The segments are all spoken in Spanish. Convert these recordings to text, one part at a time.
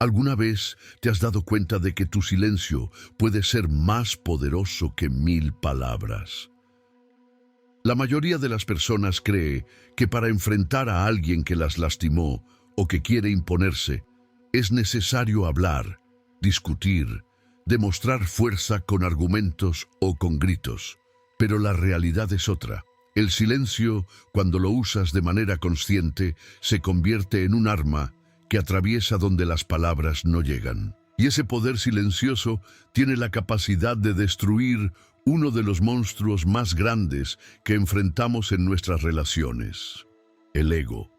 ¿Alguna vez te has dado cuenta de que tu silencio puede ser más poderoso que 1000 palabras? La mayoría de las personas cree que para enfrentar a alguien que las lastimó o que quiere imponerse, es necesario hablar, discutir, demostrar fuerza con argumentos o con gritos. Pero la realidad es otra. El silencio, cuando lo usas de manera consciente, se convierte en un arma que atraviesa donde las palabras no llegan. Y ese poder silencioso tiene la capacidad de destruir uno de los monstruos más grandes que enfrentamos en nuestras relaciones: el ego.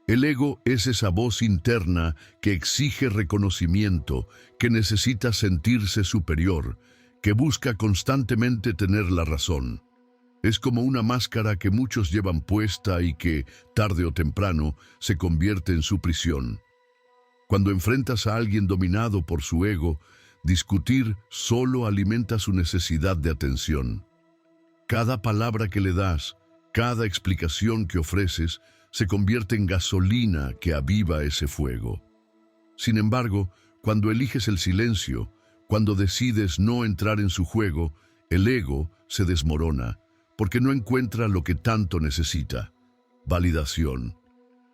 El ego es esa voz interna que exige reconocimiento, que necesita sentirse superior, que busca constantemente tener la razón. Es como una máscara que muchos llevan puesta y que, tarde o temprano, se convierte en su prisión. Cuando enfrentas a alguien dominado por su ego, discutir solo alimenta su necesidad de atención. Cada palabra que le das, cada explicación que ofreces, se convierte en gasolina que aviva ese fuego. Sin embargo, cuando eliges el silencio, cuando decides no entrar en su juego, el ego se desmorona, porque no encuentra lo que tanto necesita: validación.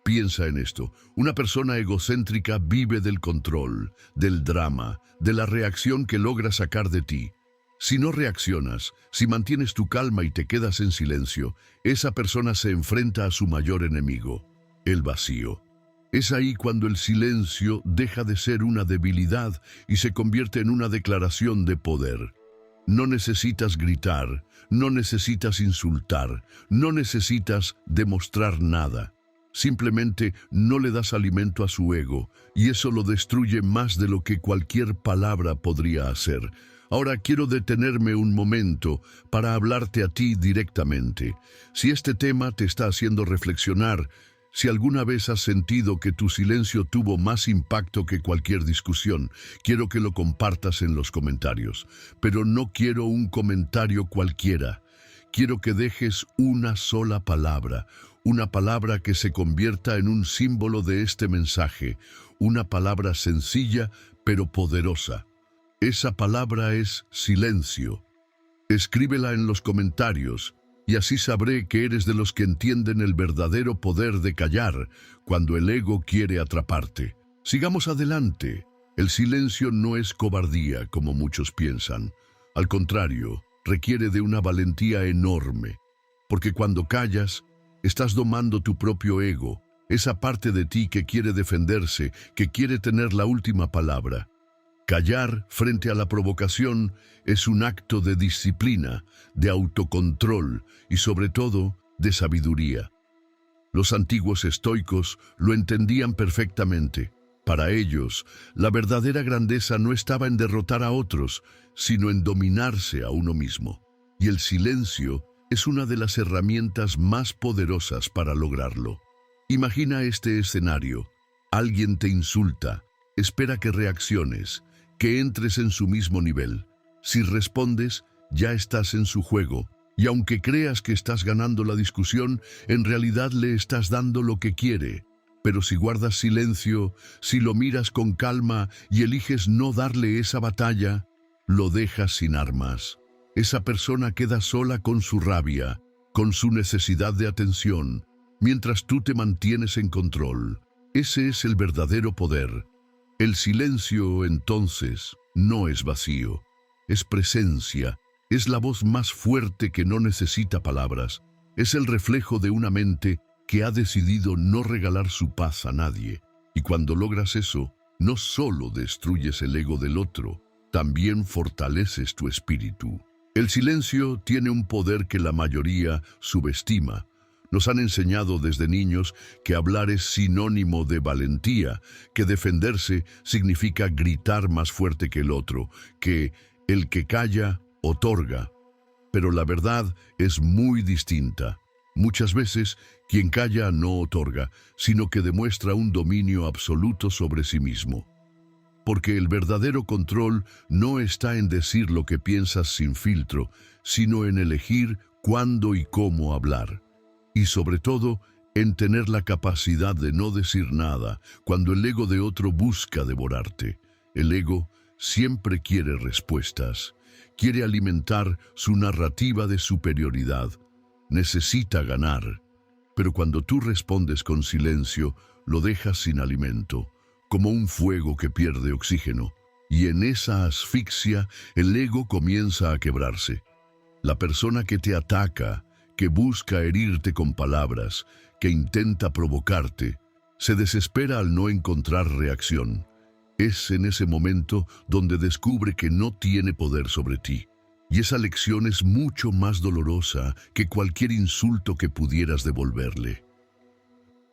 Piensa en esto: una persona egocéntrica vive del control, del drama, de la reacción que logra sacar de ti. Si no reaccionas, si mantienes tu calma y te quedas en silencio, esa persona se enfrenta a su mayor enemigo, el vacío. Es ahí cuando el silencio deja de ser una debilidad y se convierte en una declaración de poder. No necesitas gritar, no necesitas insultar, no necesitas demostrar nada. Simplemente no le das alimento a su ego, y eso lo destruye más de lo que cualquier palabra podría hacer. Ahora quiero detenerme un momento para hablarte a ti directamente. Si este tema te está haciendo reflexionar, si alguna vez has sentido que tu silencio tuvo más impacto que cualquier discusión, quiero que lo compartas en los comentarios. Pero no quiero un comentario cualquiera. Quiero que dejes una sola palabra, una palabra que se convierta en un símbolo de este mensaje, una palabra sencilla pero poderosa. Esa palabra es silencio. Escríbela en los comentarios y así sabré que eres de los que entienden el verdadero poder de callar cuando el ego quiere atraparte. Sigamos adelante. El silencio no es cobardía como muchos piensan. Al contrario, requiere de una valentía enorme, porque cuando callas, estás domando tu propio ego, esa parte de ti que quiere defenderse, que quiere tener la última palabra. Callar frente a la provocación es un acto de disciplina, de autocontrol y sobre todo de sabiduría. Los antiguos estoicos lo entendían perfectamente. Para ellos, la verdadera grandeza no estaba en derrotar a otros, sino en dominarse a uno mismo. Y el silencio es una de las herramientas más poderosas para lograrlo. Imagina este escenario: alguien te insulta, espera que reacciones, que entres en su mismo nivel. Si respondes, ya estás en su juego, y aunque creas que estás ganando la discusión, en realidad le estás dando lo que quiere. Pero si guardas silencio, si lo miras con calma y eliges no darle esa batalla, lo dejas sin armas. Esa persona queda sola con su rabia, con su necesidad de atención, mientras tú te mantienes en control. Ese es el verdadero poder. El silencio, entonces, no es vacío, es presencia, es la voz más fuerte que no necesita palabras, es el reflejo de una mente que ha decidido no regalar su paz a nadie. Y cuando logras eso, no solo destruyes el ego del otro, también fortaleces tu espíritu. El silencio tiene un poder que la mayoría subestima. Nos han enseñado desde niños que hablar es sinónimo de valentía, que defenderse significa gritar más fuerte que el otro, que el que calla otorga. Pero la verdad es muy distinta. Muchas veces, quien calla no otorga, sino que demuestra un dominio absoluto sobre sí mismo. Porque el verdadero control no está en decir lo que piensas sin filtro, sino en elegir cuándo y cómo hablar. Y sobre todo, en tener la capacidad de no decir nada cuando el ego de otro busca devorarte. El ego siempre quiere respuestas, quiere alimentar su narrativa de superioridad, necesita ganar. Pero cuando tú respondes con silencio, lo dejas sin alimento, como un fuego que pierde oxígeno, y en esa asfixia el ego comienza a quebrarse. La persona que te ataca, que busca herirte con palabras, que intenta provocarte, se desespera al no encontrar reacción. Es en ese momento donde descubre que no tiene poder sobre ti. Y esa lección es mucho más dolorosa que cualquier insulto que pudieras devolverle.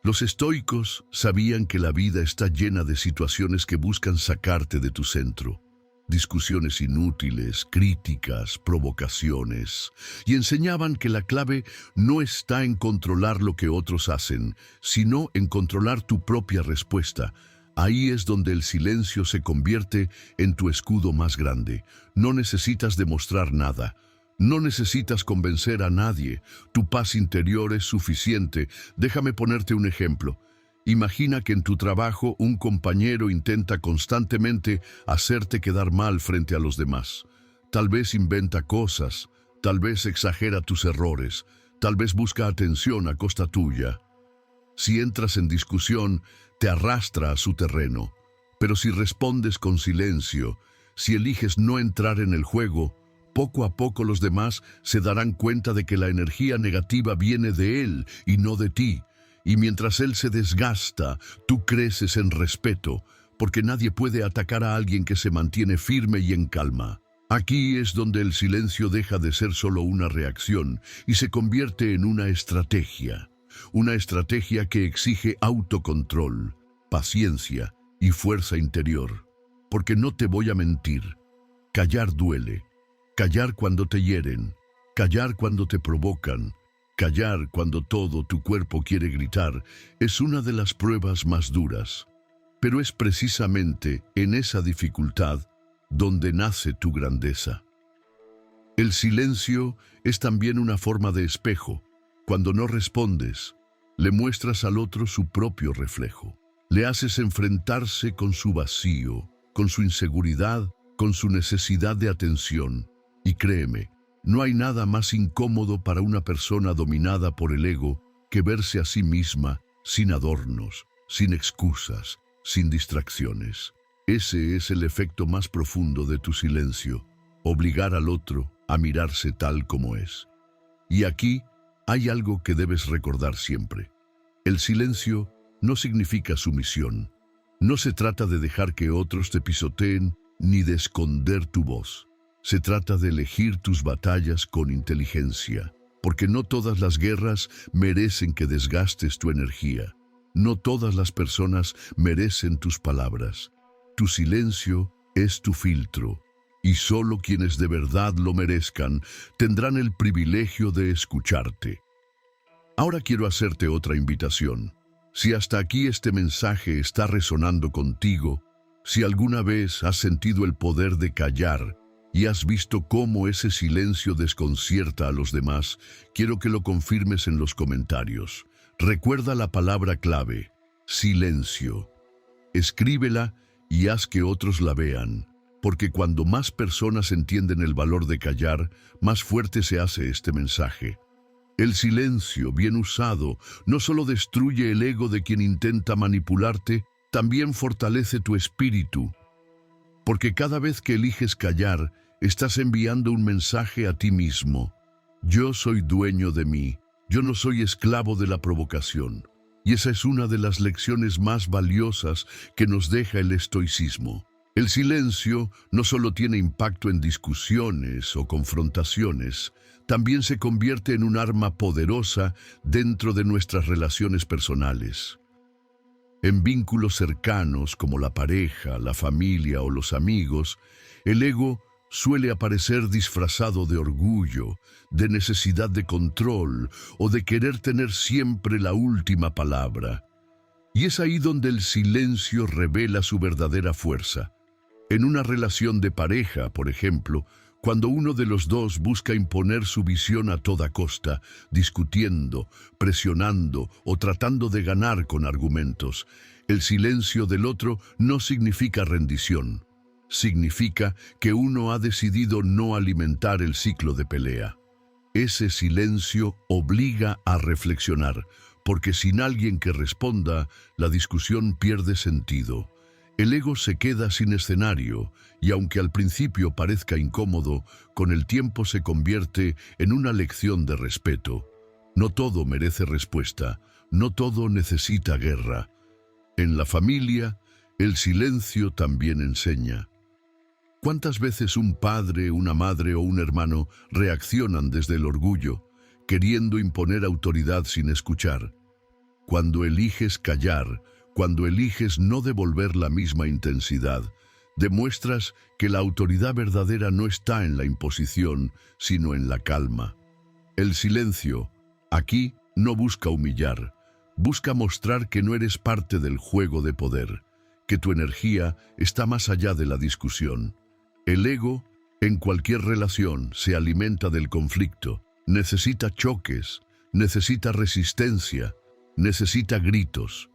Los estoicos sabían que la vida está llena de situaciones que buscan sacarte de tu centro. Discusiones inútiles, críticas, provocaciones, y enseñaban que la clave no está en controlar lo que otros hacen, sino en controlar tu propia respuesta. Ahí es donde el silencio se convierte en tu escudo más grande. No necesitas demostrar nada, no necesitas convencer a nadie, tu paz interior es suficiente. Déjame ponerte un ejemplo. Imagina que en tu trabajo un compañero intenta constantemente hacerte quedar mal frente a los demás. Tal vez inventa cosas, tal vez exagera tus errores, tal vez busca atención a costa tuya. Si entras en discusión, te arrastra a su terreno. Pero si respondes con silencio, si eliges no entrar en el juego, poco a poco los demás se darán cuenta de que la energía negativa viene de él y no de ti. Y mientras él se desgasta, tú creces en respeto, porque nadie puede atacar a alguien que se mantiene firme y en calma. Aquí es donde el silencio deja de ser solo una reacción y se convierte en una estrategia que exige autocontrol, paciencia y fuerza interior. Porque no te voy a mentir, callar duele, callar cuando te hieren, callar cuando te provocan, callar cuando todo tu cuerpo quiere gritar es una de las pruebas más duras. Pero es precisamente en esa dificultad donde nace tu grandeza. El silencio es también una forma de espejo. Cuando no respondes, le muestras al otro su propio reflejo. Le haces enfrentarse con su vacío, con su inseguridad, con su necesidad de atención. Y créeme, no hay nada más incómodo para una persona dominada por el ego que verse a sí misma sin adornos, sin excusas, sin distracciones. Ese es el efecto más profundo de tu silencio, obligar al otro a mirarse tal como es. Y aquí hay algo que debes recordar siempre. El silencio no significa sumisión. No se trata de dejar que otros te pisoteen ni de esconder tu voz. Se trata de elegir tus batallas con inteligencia, porque no todas las guerras merecen que desgastes tu energía. No todas las personas merecen tus palabras. Tu silencio es tu filtro, y solo quienes de verdad lo merezcan tendrán el privilegio de escucharte. Ahora quiero hacerte otra invitación. Si hasta aquí este mensaje está resonando contigo, si alguna vez has sentido el poder de callar, y has visto cómo ese silencio desconcierta a los demás, quiero que lo confirmes en los comentarios. Recuerda la palabra clave, silencio. Escríbela y haz que otros la vean, porque cuando más personas entienden el valor de callar, más fuerte se hace este mensaje. El silencio, bien usado, no solo destruye el ego de quien intenta manipularte, también fortalece tu espíritu. Porque cada vez que eliges callar, estás enviando un mensaje a ti mismo. Yo soy dueño de mí, yo no soy esclavo de la provocación. Y esa es una de las lecciones más valiosas que nos deja el estoicismo. El silencio no solo tiene impacto en discusiones o confrontaciones, también se convierte en un arma poderosa dentro de nuestras relaciones personales. En vínculos cercanos como la pareja, la familia o los amigos, el ego suele aparecer disfrazado de orgullo, de necesidad de control o de querer tener siempre la última palabra. Y es ahí donde el silencio revela su verdadera fuerza. En una relación de pareja, por ejemplo, Cuando uno de los dos busca imponer su visión a toda costa, discutiendo, presionando o tratando de ganar con argumentos, el silencio del otro no significa rendición. Significa que uno ha decidido no alimentar el ciclo de pelea. Ese silencio obliga a reflexionar, porque sin alguien que responda, la discusión pierde sentido. El ego se queda sin escenario y aunque al principio parezca incómodo, con el tiempo se convierte en una lección de respeto. No todo merece respuesta, no todo necesita guerra. En la familia, el silencio también enseña. ¿Cuántas veces un padre, una madre o un hermano reaccionan desde el orgullo, queriendo imponer autoridad sin escuchar? Cuando eliges callar, cuando eliges no devolver la misma intensidad, demuestras que la autoridad verdadera no está en la imposición, sino en la calma. El silencio, aquí, no busca humillar, busca mostrar que no eres parte del juego de poder, que tu energía está más allá de la discusión. El ego, en cualquier relación, se alimenta del conflicto, necesita choques, necesita resistencia, necesita gritos.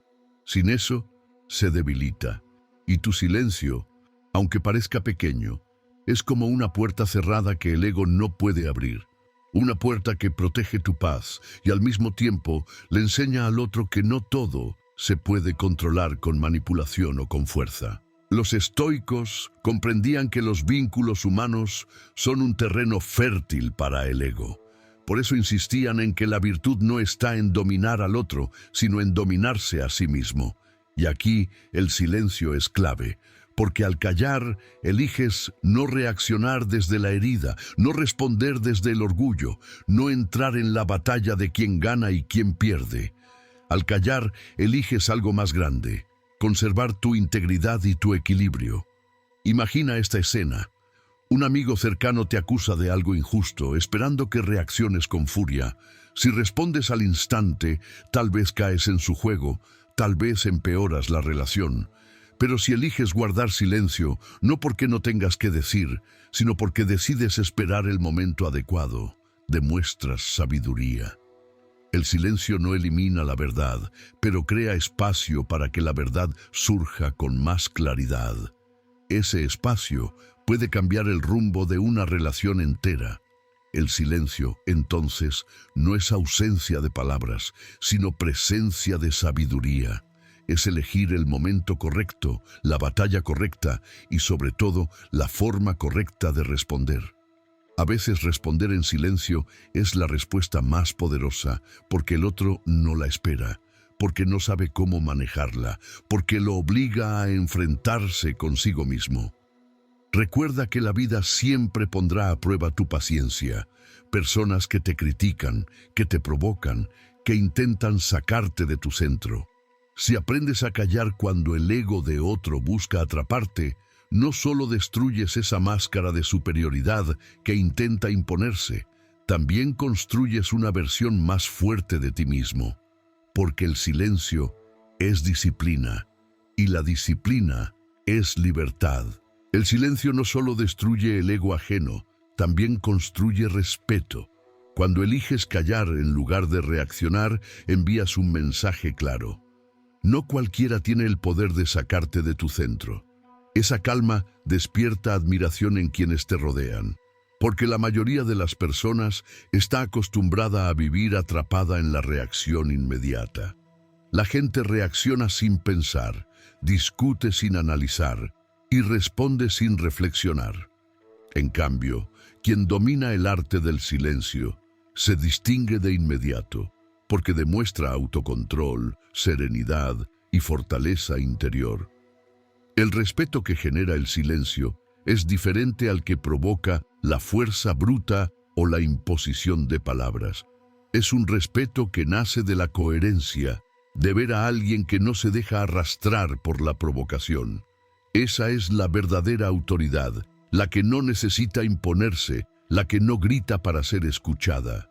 Sin eso, se debilita. Y tu silencio, aunque parezca pequeño, es como una puerta cerrada que el ego no puede abrir. Una puerta que protege tu paz y al mismo tiempo le enseña al otro que no todo se puede controlar con manipulación o con fuerza. Los estoicos comprendían que los vínculos humanos son un terreno fértil para el ego. Por eso insistían en que la virtud no está en dominar al otro, sino en dominarse a sí mismo. Y aquí el silencio es clave, porque al callar eliges no reaccionar desde la herida, no responder desde el orgullo, no entrar en la batalla de quién gana y quién pierde. Al callar eliges algo más grande, conservar tu integridad y tu equilibrio. Imagina esta escena. Un amigo cercano te acusa de algo injusto, esperando que reacciones con furia. Si respondes al instante, tal vez caes en su juego, tal vez empeoras la relación. Pero si eliges guardar silencio, no porque no tengas que decir, sino porque decides esperar el momento adecuado, demuestras sabiduría. El silencio no elimina la verdad, pero crea espacio para que la verdad surja con más claridad. Ese espacio puede cambiar el rumbo de una relación entera. El silencio, entonces, no es ausencia de palabras, sino presencia de sabiduría. Es elegir el momento correcto, la batalla correcta y, sobre todo, la forma correcta de responder. A veces responder en silencio es la respuesta más poderosa, porque el otro no la espera, porque no sabe cómo manejarla, porque lo obliga a enfrentarse consigo mismo. Recuerda que la vida siempre pondrá a prueba tu paciencia. Personas que te critican, que te provocan, que intentan sacarte de tu centro. Si aprendes a callar cuando el ego de otro busca atraparte, no solo destruyes esa máscara de superioridad que intenta imponerse, también construyes una versión más fuerte de ti mismo. Porque el silencio es disciplina y la disciplina es libertad. El silencio no solo destruye el ego ajeno, también construye respeto. Cuando eliges callar en lugar de reaccionar, envías un mensaje claro. No cualquiera tiene el poder de sacarte de tu centro. Esa calma despierta admiración en quienes te rodean, porque la mayoría de las personas está acostumbrada a vivir atrapada en la reacción inmediata. La gente reacciona sin pensar, discute sin analizar y responde sin reflexionar. En cambio, quien domina el arte del silencio se distingue de inmediato, porque demuestra autocontrol, serenidad y fortaleza interior. El respeto que genera el silencio es diferente al que provoca la fuerza bruta o la imposición de palabras. Es un respeto que nace de la coherencia, de ver a alguien que no se deja arrastrar por la provocación. Esa es la verdadera autoridad, la que no necesita imponerse, la que no grita para ser escuchada.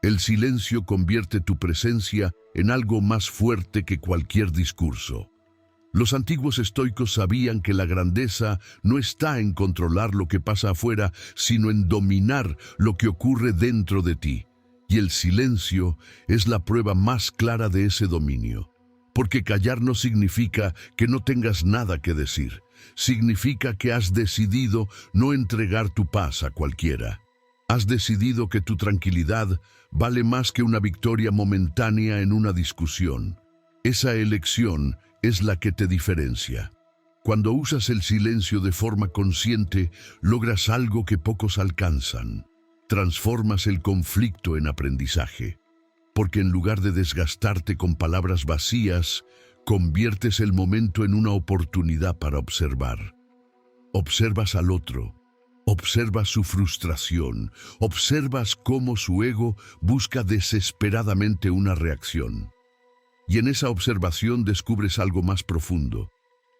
El silencio convierte tu presencia en algo más fuerte que cualquier discurso. Los antiguos estoicos sabían que la grandeza no está en controlar lo que pasa afuera, sino en dominar lo que ocurre dentro de ti. Y el silencio es la prueba más clara de ese dominio. Porque callar no significa que no tengas nada que decir. Significa que has decidido no entregar tu paz a cualquiera. Has decidido que tu tranquilidad vale más que una victoria momentánea en una discusión. Esa elección es la que te diferencia. Cuando usas el silencio de forma consciente, logras algo que pocos alcanzan. Transformas el conflicto en aprendizaje. Porque en lugar de desgastarte con palabras vacías, conviertes el momento en una oportunidad para observar. Observas al otro, observas su frustración, observas cómo su ego busca desesperadamente una reacción. Y en esa observación descubres algo más profundo.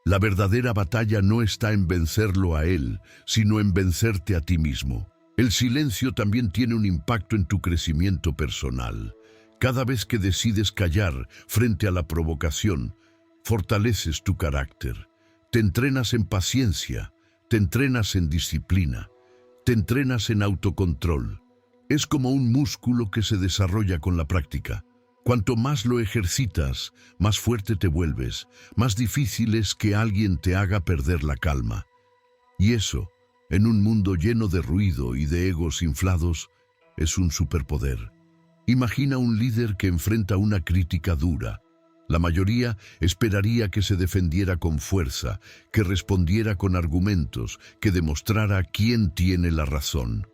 La verdadera batalla no está en vencerlo a él, sino en vencerte a ti mismo. El silencio también tiene un impacto en tu crecimiento personal. Cada vez que decides callar frente a la provocación, fortaleces tu carácter. Te entrenas en paciencia, te entrenas en disciplina, te entrenas en autocontrol. Es como un músculo que se desarrolla con la práctica. Cuanto más lo ejercitas, más fuerte te vuelves, más difícil es que alguien te haga perder la calma. Y eso, en un mundo lleno de ruido y de egos inflados, es un superpoder. Imagina un líder que enfrenta una crítica dura. La mayoría esperaría que se defendiera con fuerza, que respondiera con argumentos, que demostrara quién tiene la razón.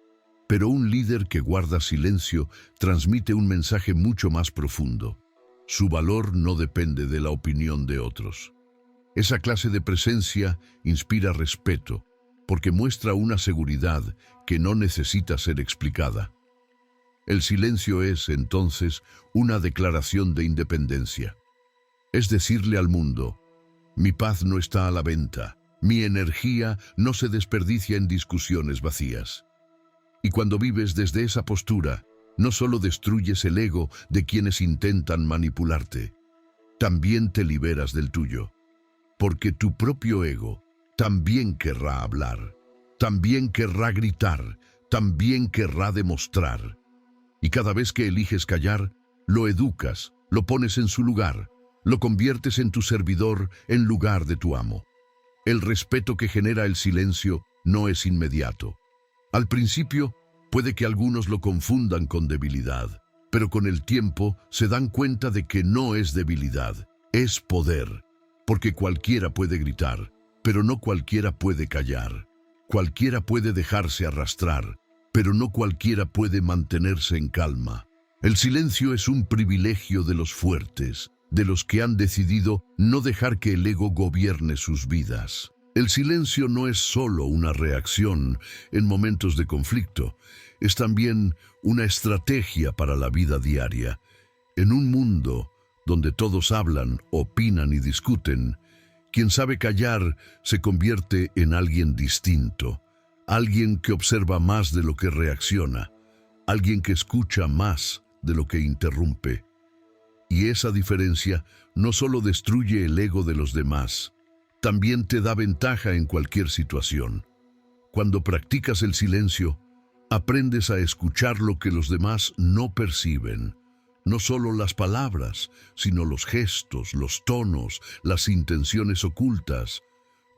Pero un líder que guarda silencio transmite un mensaje mucho más profundo. Su valor no depende de la opinión de otros. Esa clase de presencia inspira respeto, porque muestra una seguridad que no necesita ser explicada. El silencio es, entonces, una declaración de independencia. Es decirle al mundo, mi paz no está a la venta, mi energía no se desperdicia en discusiones vacías. Y cuando vives desde esa postura, no solo destruyes el ego de quienes intentan manipularte, también te liberas del tuyo. Porque tu propio ego también querrá hablar, también querrá gritar, también querrá demostrar. Y cada vez que eliges callar, lo educas, lo pones en su lugar, lo conviertes en tu servidor en lugar de tu amo. El respeto que genera el silencio no es inmediato. Al principio, puede que algunos lo confundan con debilidad, pero con el tiempo se dan cuenta de que no es debilidad, es poder. Porque cualquiera puede gritar, pero no cualquiera puede callar. Cualquiera puede dejarse arrastrar, pero no cualquiera puede mantenerse en calma. El silencio es un privilegio de los fuertes, de los que han decidido no dejar que el ego gobierne sus vidas. El silencio no es solo una reacción en momentos de conflicto, es también una estrategia para la vida diaria. En un mundo donde todos hablan, opinan y discuten, quien sabe callar se convierte en alguien distinto. Alguien que observa más de lo que reacciona, alguien que escucha más de lo que interrumpe. Y esa diferencia no solo destruye el ego de los demás, también te da ventaja en cualquier situación. Cuando practicas el silencio, aprendes a escuchar lo que los demás no perciben. No solo las palabras, sino los gestos, los tonos, las intenciones ocultas.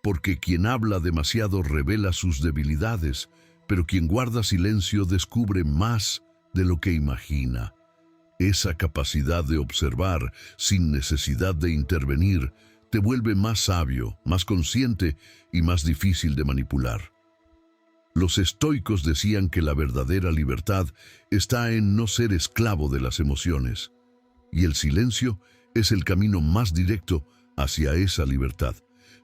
Porque quien habla demasiado revela sus debilidades, pero quien guarda silencio descubre más de lo que imagina. Esa capacidad de observar sin necesidad de intervenir te vuelve más sabio, más consciente y más difícil de manipular. Los estoicos decían que la verdadera libertad está en no ser esclavo de las emociones, y el silencio es el camino más directo hacia esa libertad.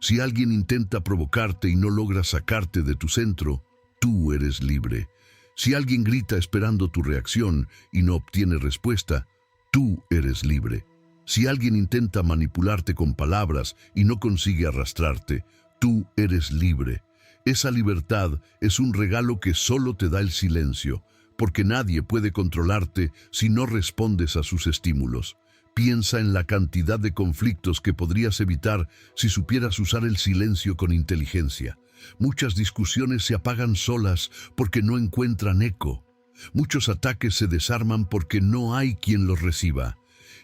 Si alguien intenta provocarte y no logra sacarte de tu centro, tú eres libre. Si alguien grita esperando tu reacción y no obtiene respuesta, tú eres libre. Si alguien intenta manipularte con palabras y no consigue arrastrarte, tú eres libre. Esa libertad es un regalo que solo te da el silencio, porque nadie puede controlarte si no respondes a sus estímulos. Piensa en la cantidad de conflictos que podrías evitar si supieras usar el silencio con inteligencia. Muchas discusiones se apagan solas porque no encuentran eco. Muchos ataques se desarman porque no hay quien los reciba.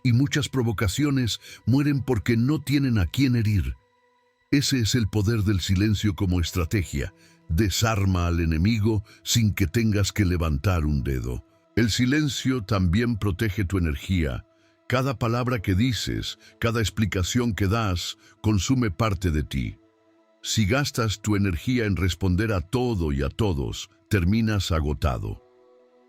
Y muchas provocaciones mueren porque no tienen a quién herir. Ese es el poder del silencio como estrategia. Desarma al enemigo sin que tengas que levantar un dedo. El silencio también protege tu energía. Cada palabra que dices, cada explicación que das, consume parte de ti. Si gastas tu energía en responder a todo y a todos, terminas agotado.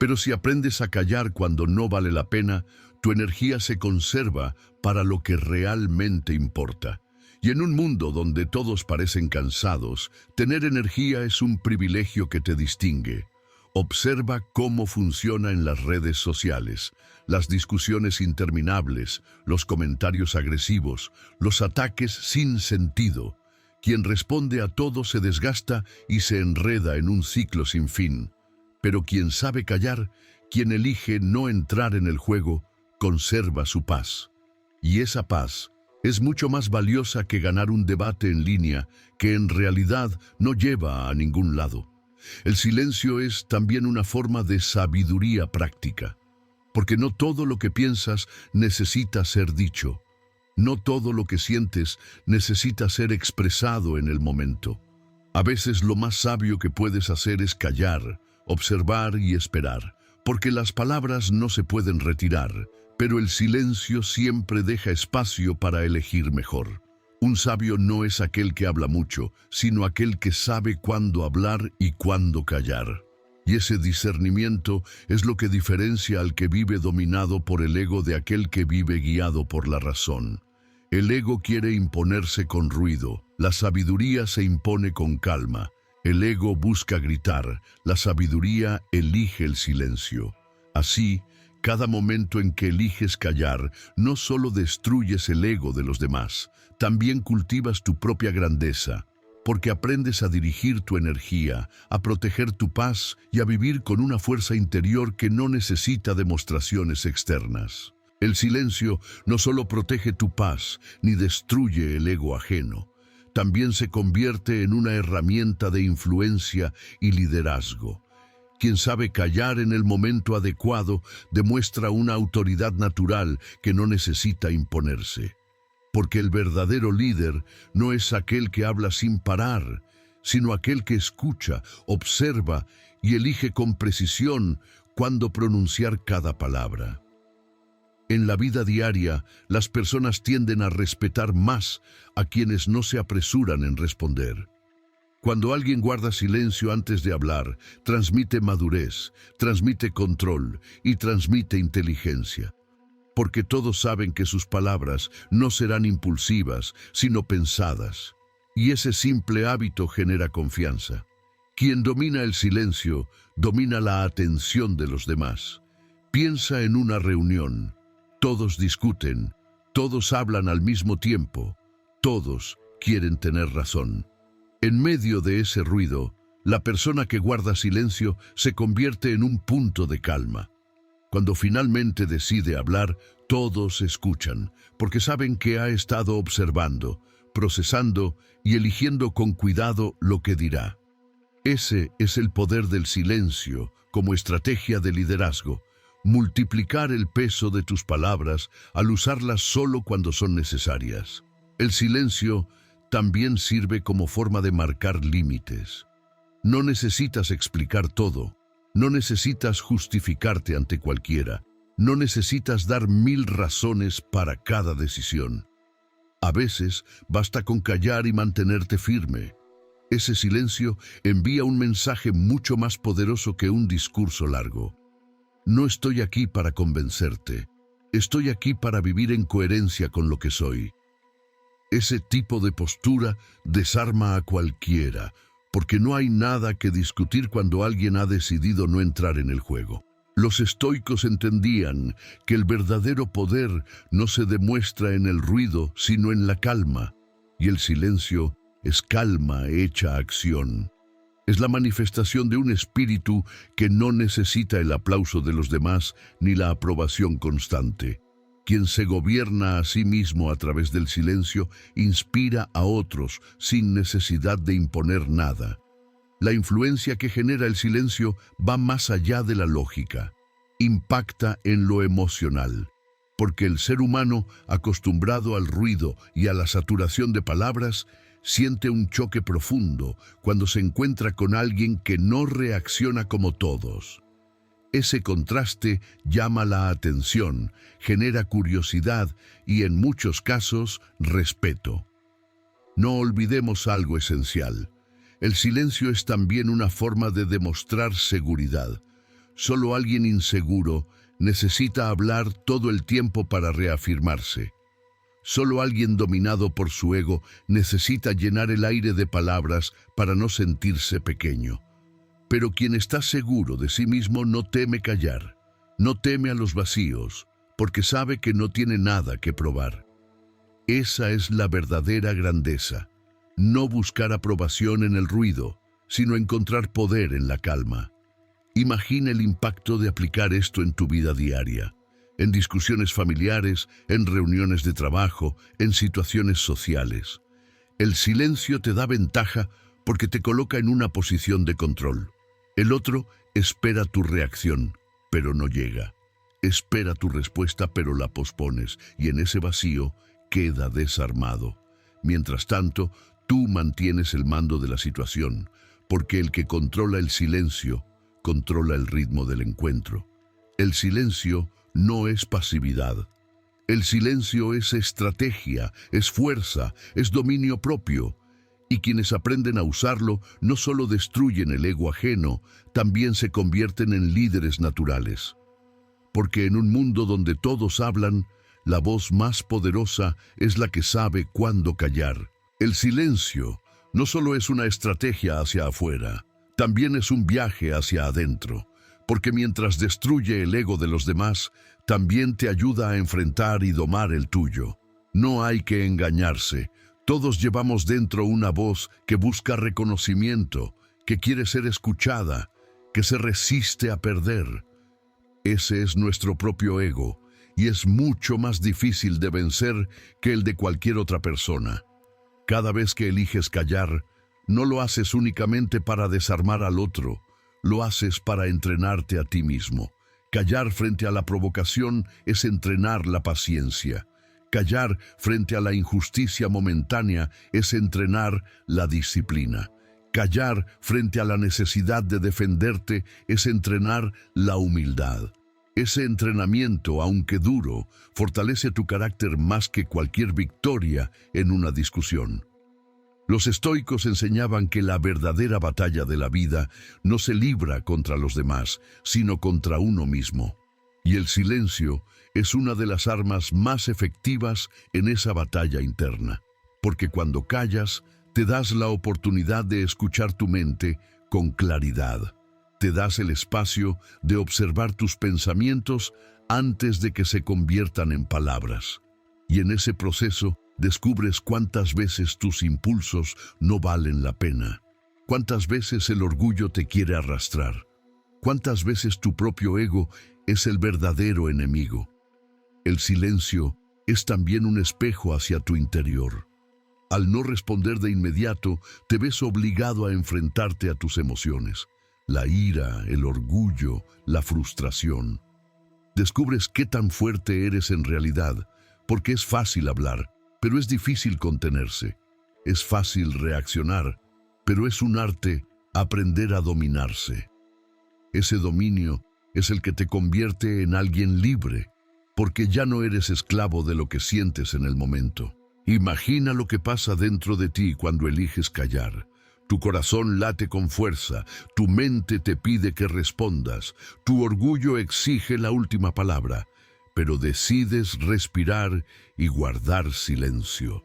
Pero si aprendes a callar cuando no vale la pena, tu energía se conserva para lo que realmente importa. Y en un mundo donde todos parecen cansados, tener energía es un privilegio que te distingue. Observa cómo funciona en las redes sociales, las discusiones interminables, los comentarios agresivos, los ataques sin sentido. Quien responde a todo se desgasta y se enreda en un ciclo sin fin. Pero quien sabe callar, quien elige no entrar en el juego, conserva su paz. Y esa paz es mucho más valiosa que ganar un debate en línea que en realidad no lleva a ningún lado. El silencio es también una forma de sabiduría práctica, porque no todo lo que piensas necesita ser dicho. No todo lo que sientes necesita ser expresado en el momento. A veces lo más sabio que puedes hacer es callar, observar y esperar, porque las palabras no se pueden retirar, pero el silencio siempre deja espacio para elegir mejor. Un sabio no es aquel que habla mucho, sino aquel que sabe cuándo hablar y cuándo callar. Y ese discernimiento es lo que diferencia al que vive dominado por el ego de aquel que vive guiado por la razón. El ego quiere imponerse con ruido, la sabiduría se impone con calma. El ego busca gritar, la sabiduría elige el silencio. Así, cada momento en que eliges callar, no solo destruyes el ego de los demás, también cultivas tu propia grandeza, porque aprendes a dirigir tu energía, a proteger tu paz y a vivir con una fuerza interior que no necesita demostraciones externas. El silencio no solo protege tu paz, ni destruye el ego ajeno, también se convierte en una herramienta de influencia y liderazgo. Quien sabe callar en el momento adecuado demuestra una autoridad natural que no necesita imponerse. Porque el verdadero líder no es aquel que habla sin parar, sino aquel que escucha, observa y elige con precisión cuándo pronunciar cada palabra. En la vida diaria, las personas tienden a respetar más a quienes no se apresuran en responder. Cuando alguien guarda silencio antes de hablar, transmite madurez, transmite control y transmite inteligencia. Porque todos saben que sus palabras no serán impulsivas, sino pensadas. Y ese simple hábito genera confianza. Quien domina el silencio, domina la atención de los demás. Piensa en una reunión. Todos discuten, todos hablan al mismo tiempo, todos quieren tener razón. En medio de ese ruido, la persona que guarda silencio se convierte en un punto de calma. Cuando finalmente decide hablar, todos escuchan, porque saben que ha estado observando, procesando y eligiendo con cuidado lo que dirá. Ese es el poder del silencio como estrategia de liderazgo. Multiplicar el peso de tus palabras al usarlas solo cuando son necesarias. El silencio también sirve como forma de marcar límites. No necesitas explicar todo, no necesitas justificarte ante cualquiera, no necesitas dar 1000 razones para cada decisión. A veces basta con callar y mantenerte firme. Ese silencio envía un mensaje mucho más poderoso que un discurso largo. No estoy aquí para convencerte, estoy aquí para vivir en coherencia con lo que soy. Ese tipo de postura desarma a cualquiera, porque no hay nada que discutir cuando alguien ha decidido no entrar en el juego. Los estoicos entendían que el verdadero poder no se demuestra en el ruido, sino en la calma, y el silencio es calma hecha acción. Es la manifestación de un espíritu que no necesita el aplauso de los demás ni la aprobación constante. Quien se gobierna a sí mismo a través del silencio inspira a otros sin necesidad de imponer nada. La influencia que genera el silencio va más allá de la lógica. Impacta en lo emocional, porque el ser humano, acostumbrado al ruido y a la saturación de palabras, siente un choque profundo cuando se encuentra con alguien que no reacciona como todos. Ese contraste llama la atención, genera curiosidad y, en muchos casos, respeto. No olvidemos algo esencial. El silencio es también una forma de demostrar seguridad. Solo alguien inseguro necesita hablar todo el tiempo para reafirmarse. Solo alguien dominado por su ego necesita llenar el aire de palabras para no sentirse pequeño. Pero quien está seguro de sí mismo no teme callar, no teme a los vacíos, porque sabe que no tiene nada que probar. Esa es la verdadera grandeza. No buscar aprobación en el ruido, sino encontrar poder en la calma. Imagina el impacto de aplicar esto en tu vida diaria, en discusiones familiares, en reuniones de trabajo, en situaciones sociales. El silencio te da ventaja porque te coloca en una posición de control. El otro espera tu reacción, pero no llega. Espera tu respuesta, pero la pospones, y en ese vacío queda desarmado. Mientras tanto, tú mantienes el mando de la situación, porque el que controla el silencio, controla el ritmo del encuentro. El silencio no es pasividad. El silencio es estrategia, es fuerza, es dominio propio. Y quienes aprenden a usarlo no solo destruyen el ego ajeno, también se convierten en líderes naturales. Porque en un mundo donde todos hablan, la voz más poderosa es la que sabe cuándo callar. El silencio no solo es una estrategia hacia afuera, también es un viaje hacia adentro. Porque mientras destruye el ego de los demás, también te ayuda a enfrentar y domar el tuyo. No hay que engañarse. Todos llevamos dentro una voz que busca reconocimiento, que quiere ser escuchada, que se resiste a perder. Ese es nuestro propio ego, y es mucho más difícil de vencer que el de cualquier otra persona. Cada vez que eliges callar, no lo haces únicamente para desarmar al otro, lo haces para entrenarte a ti mismo. Callar frente a la provocación es entrenar la paciencia. Callar frente a la injusticia momentánea es entrenar la disciplina. Callar frente a la necesidad de defenderte es entrenar la humildad. Ese entrenamiento, aunque duro, fortalece tu carácter más que cualquier victoria en una discusión. Los estoicos enseñaban que la verdadera batalla de la vida no se libra contra los demás, sino contra uno mismo. Y el silencio es una de las armas más efectivas en esa batalla interna, porque cuando callas, te das la oportunidad de escuchar tu mente con claridad. Te das el espacio de observar tus pensamientos antes de que se conviertan en palabras. Y en ese proceso descubres cuántas veces tus impulsos no valen la pena, cuántas veces el orgullo te quiere arrastrar, cuántas veces tu propio ego es el verdadero enemigo. El silencio es también un espejo hacia tu interior. Al no responder de inmediato, te ves obligado a enfrentarte a tus emociones, la ira, el orgullo, la frustración. Descubres qué tan fuerte eres en realidad, porque es fácil hablar, pero es difícil contenerse. Es fácil reaccionar, pero es un arte aprender a dominarse. Ese dominio es el que te convierte en alguien libre, porque ya no eres esclavo de lo que sientes en el momento. Imagina lo que pasa dentro de ti cuando eliges callar. Tu corazón late con fuerza, tu mente te pide que respondas, tu orgullo exige la última palabra, pero decides respirar y guardar silencio.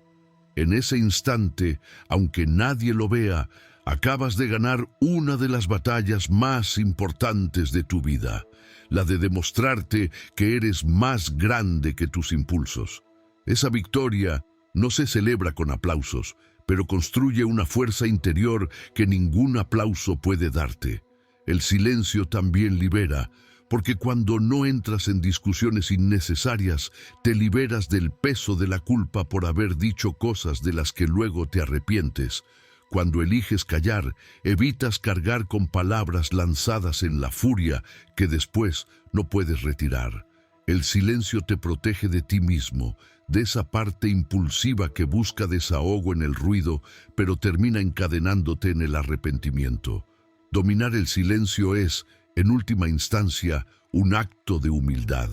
En ese instante, aunque nadie lo vea, acabas de ganar una de las batallas más importantes de tu vida, la de demostrarte que eres más grande que tus impulsos. Esa victoria no se celebra con aplausos, pero construye una fuerza interior que ningún aplauso puede darte. El silencio también libera, porque cuando no entras en discusiones innecesarias, te liberas del peso de la culpa por haber dicho cosas de las que luego te arrepientes. Cuando eliges callar, evitas cargar con palabras lanzadas en la furia que después no puedes retirar. El silencio te protege de ti mismo, de esa parte impulsiva que busca desahogo en el ruido, pero termina encadenándote en el arrepentimiento. Dominar el silencio es, en última instancia, un acto de humildad.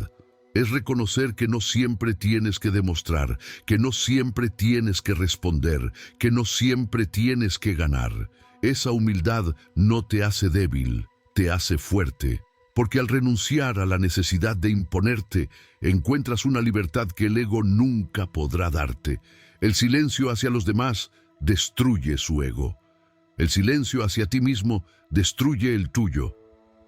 Es reconocer que no siempre tienes que demostrar, que no siempre tienes que responder, que no siempre tienes que ganar. Esa humildad no te hace débil, te hace fuerte, porque al renunciar a la necesidad de imponerte, encuentras una libertad que el ego nunca podrá darte. El silencio hacia los demás destruye su ego. El silencio hacia ti mismo destruye el tuyo.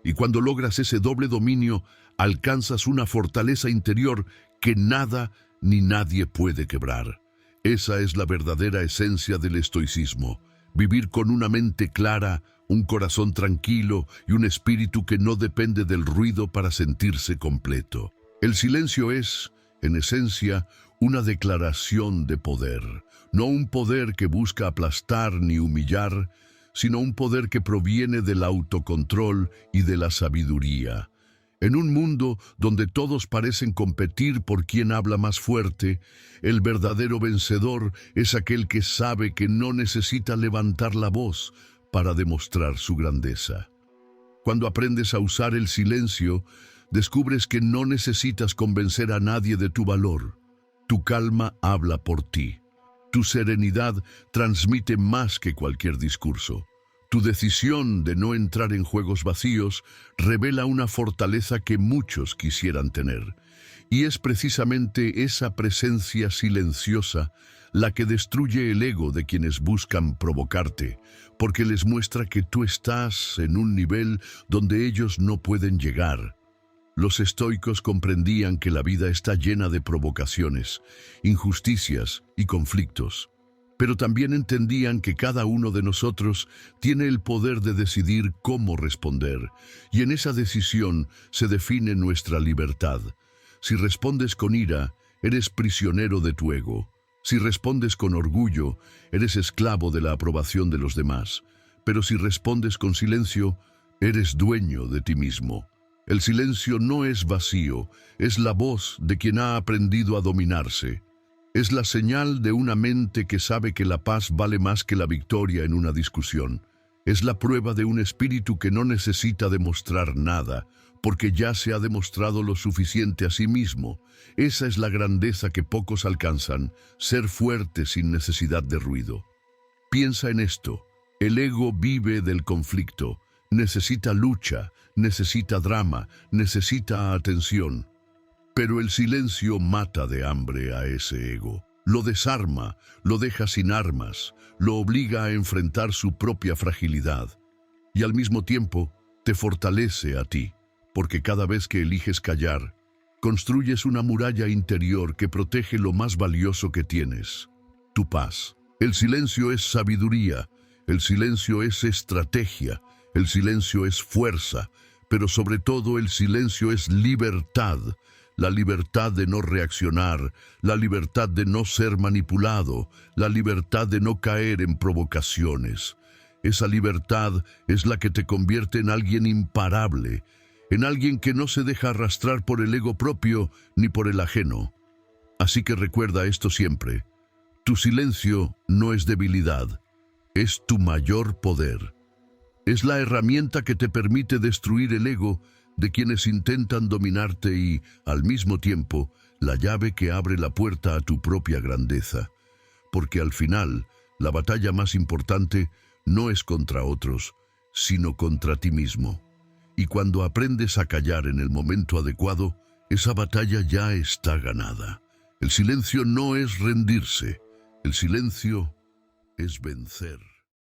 Y cuando logras ese doble dominio, alcanzas una fortaleza interior que nada ni nadie puede quebrar. Esa es la verdadera esencia del estoicismo. Vivir con una mente clara, un corazón tranquilo y un espíritu que no depende del ruido para sentirse completo. El silencio es, en esencia, una declaración de poder. No un poder que busca aplastar ni humillar, sino un poder que proviene del autocontrol y de la sabiduría. En un mundo donde todos parecen competir por quién habla más fuerte, el verdadero vencedor es aquel que sabe que no necesita levantar la voz para demostrar su grandeza. Cuando aprendes a usar el silencio, descubres que no necesitas convencer a nadie de tu valor. Tu calma habla por ti. Tu serenidad transmite más que cualquier discurso. Tu decisión de no entrar en juegos vacíos revela una fortaleza que muchos quisieran tener. Y es precisamente esa presencia silenciosa la que destruye el ego de quienes buscan provocarte, porque les muestra que tú estás en un nivel donde ellos no pueden llegar. Los estoicos comprendían que la vida está llena de provocaciones, injusticias y conflictos, pero también entendían que cada uno de nosotros tiene el poder de decidir cómo responder, y en esa decisión se define nuestra libertad. Si respondes con ira, eres prisionero de tu ego. Si respondes con orgullo, eres esclavo de la aprobación de los demás. Pero si respondes con silencio, eres dueño de ti mismo. El silencio no es vacío, es la voz de quien ha aprendido a dominarse. Es la señal de una mente que sabe que la paz vale más que la victoria en una discusión. Es la prueba de un espíritu que no necesita demostrar nada, porque ya se ha demostrado lo suficiente a sí mismo. Esa es la grandeza que pocos alcanzan, ser fuerte sin necesidad de ruido. Piensa en esto, el ego vive del conflicto, necesita lucha, necesita drama, necesita atención. Pero el silencio mata de hambre a ese ego. Lo desarma, lo deja sin armas, lo obliga a enfrentar su propia fragilidad. Y al mismo tiempo, te fortalece a ti, porque cada vez que eliges callar, construyes una muralla interior que protege lo más valioso que tienes, tu paz. El silencio es sabiduría, el silencio es estrategia, el silencio es fuerza, pero sobre todo el silencio es libertad. La libertad de no reaccionar, la libertad de no ser manipulado, la libertad de no caer en provocaciones. Esa libertad es la que te convierte en alguien imparable, en alguien que no se deja arrastrar por el ego propio ni por el ajeno. Así que recuerda esto siempre. Tu silencio no es debilidad, es tu mayor poder. Es la herramienta que te permite destruir el ego de quienes intentan dominarte y, al mismo tiempo, la llave que abre la puerta a tu propia grandeza. Porque al final, la batalla más importante no es contra otros, sino contra ti mismo. Y cuando aprendes a callar en el momento adecuado, esa batalla ya está ganada. El silencio no es rendirse, el silencio es vencer.